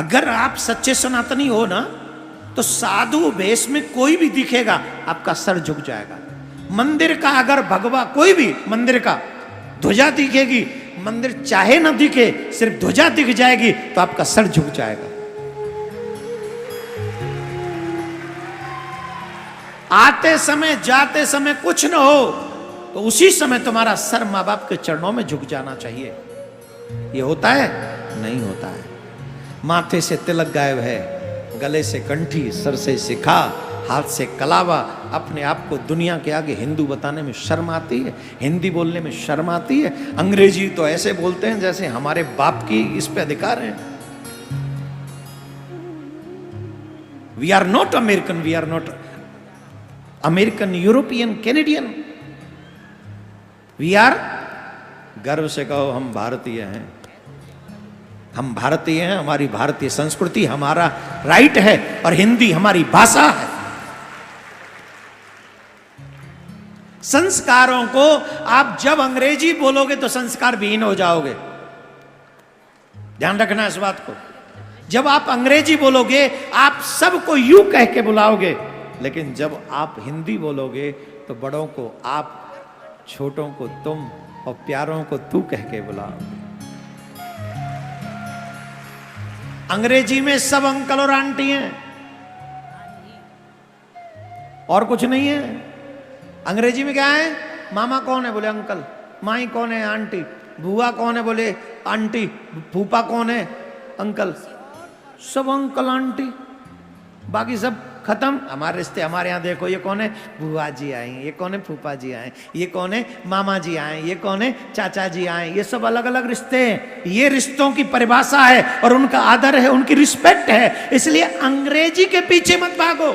अगर आप सच्चे सनातनी हो ना, तो साधु वेश में कोई भी दिखेगा आपका सर झुक जाएगा। मंदिर का अगर भगवा कोई भी मंदिर का ध्वजा दिखेगी, मंदिर चाहे ना दिखे, सिर्फ ध्वजा दिख जाएगी तो आपका सर झुक जाएगा। आते समय जाते समय कुछ न हो तो उसी समय तुम्हारा सर माँ बाप के चरणों में झुक जाना चाहिए। ये होता है? नहीं होता है। माथे से तिलक गायब है, गले से कंठी, सर से सिखा, हाथ से कलावा। अपने आप को दुनिया के आगे हिंदू बताने में शर्म आती है, हिंदी बोलने में शर्म आती है। अंग्रेजी तो ऐसे बोलते हैं जैसे हमारे बाप की इस पे अधिकार है। We are not American, we are not American, European, Canadian. We are, गर्व से कहो हम भारतीय हैं। हम भारतीय हैं, हमारी भारतीय संस्कृति हमारा राइट है और हिंदी हमारी भाषा है। संस्कारों को आप जब अंग्रेजी बोलोगे तो संस्कार विहीन हो जाओगे। ध्यान रखना इस बात को। जब आप अंग्रेजी बोलोगे आप सबको यू कह के बुलाओगे, लेकिन जब आप हिंदी बोलोगे तो बड़ों को आप, छोटों को तुम और प्यारों को तू कह के बुलाओगे। अंग्रेजी में सब अंकल और आंटी हैं और कुछ नहीं है। अंग्रेजी में क्या है? मामा कौन है? बोले अंकल। माई कौन है? आंटी। बुआ कौन है? बोले आंटी। फूफा कौन है? अंकल। सब अंकल आंटी, बाकी सब खत्म। हमारे रिश्ते हमारे यहाँ देखो, ये कौन है? बुआ जी आए, ये कौन है? फूफा जी आए, ये कौन है? मामा जी आए, ये कौन है? चाचा जी आए। ये सब अलग अलग रिश्ते हैं। ये रिश्तों की परिभाषा है और उनका आदर है, उनकी रिस्पेक्ट है। इसलिए अंग्रेजी के पीछे मत भागो।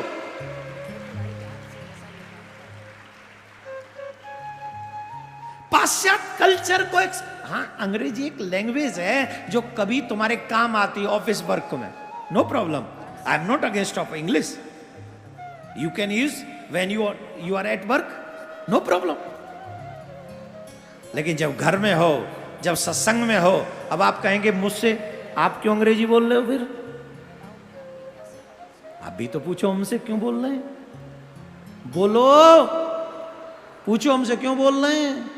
पाश्चात्य कल्चर को एक, हाँ, अंग्रेजी एक लैंग्वेज है जो कभी तुम्हारे काम आती है ऑफिस वर्क में, no problem. I am not against of English, you can use when you are at work, no problem. लेकिन जब घर में हो, जब सत्संग में हो, अब आप कहेंगे मुझसे आप क्यों अंग्रेजी बोल रहे हो? फिर आप भी तो पूछो हमसे क्यों बोल रहे हैं। बोलो, पूछो हमसे क्यों बोल रहे हैं।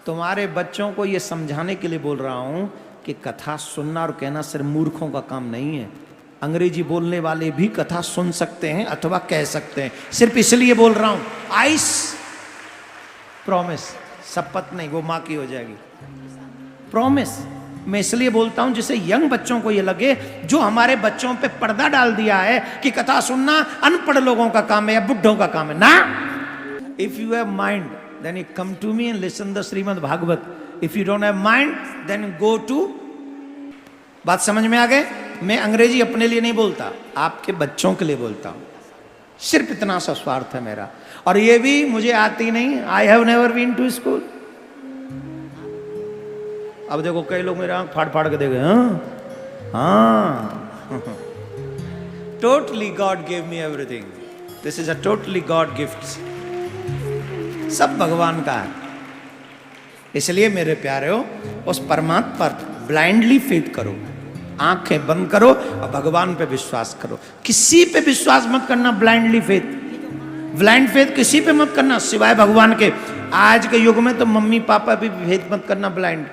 तुम्हारे बच्चों को यह समझाने के लिए बोल रहा हूं कि कथा सुनना और कहना सिर्फ मूर्खों का काम नहीं है। अंग्रेजी बोलने वाले भी कथा सुन सकते हैं अथवा कह सकते हैं। सिर्फ इसलिए बोल रहा हूं, आइस प्रॉमिस, शपथ नहीं, वो मां की हो जाएगी। प्रॉमिस मैं इसलिए बोलता हूं जिससे यंग बच्चों को ये लगे, जो हमारे बच्चों पे पर्दा डाल दिया है कि कथा सुनना अनपढ़ लोगों का काम है या बुढ़ों का काम है ना। If you have mind then you come to me and listen the Srimad Bhagavad. If you don't have mind, then go to, बात समझ में आ गए? मैं अंग्रेजी अपने लिए नहीं बोलता, आपके बच्चों के लिए बोलता हूं। सिर्फ इतना सा स्वार्थ है मेरा, और ये भी मुझे आती नहीं। I have never been to school. अब देखो कई लोग मेरे आंख फाड़ फाड़ के देखे, हाँ। Totally God give me everything, this is a totally God gift. सब भगवान का है। इसलिए मेरे प्यारे हो, उस परमात्मा पर ब्लाइंडली फेथ करो, आंखें बंद करो और भगवान पे विश्वास करो। किसी पे विश्वास मत करना ब्लाइंडली फेथ, ब्लाइंड फेथ किसी पे मत करना सिवाय भगवान के। आज के युग में तो मम्मी पापा पे भी फेथ मत करना ब्लाइंड।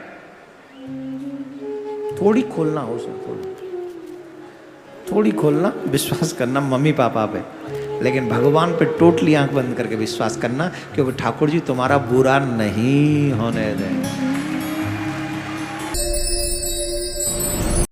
थोड़ी खोलना हो सकता, थोड़ी खोलना, विश्वास करना मम्मी पापा पे, लेकिन भगवान पे टोटली आंख बंद करके विश्वास करना, क्योंकि ठाकुर जी तुम्हारा बुरा नहीं होने दें।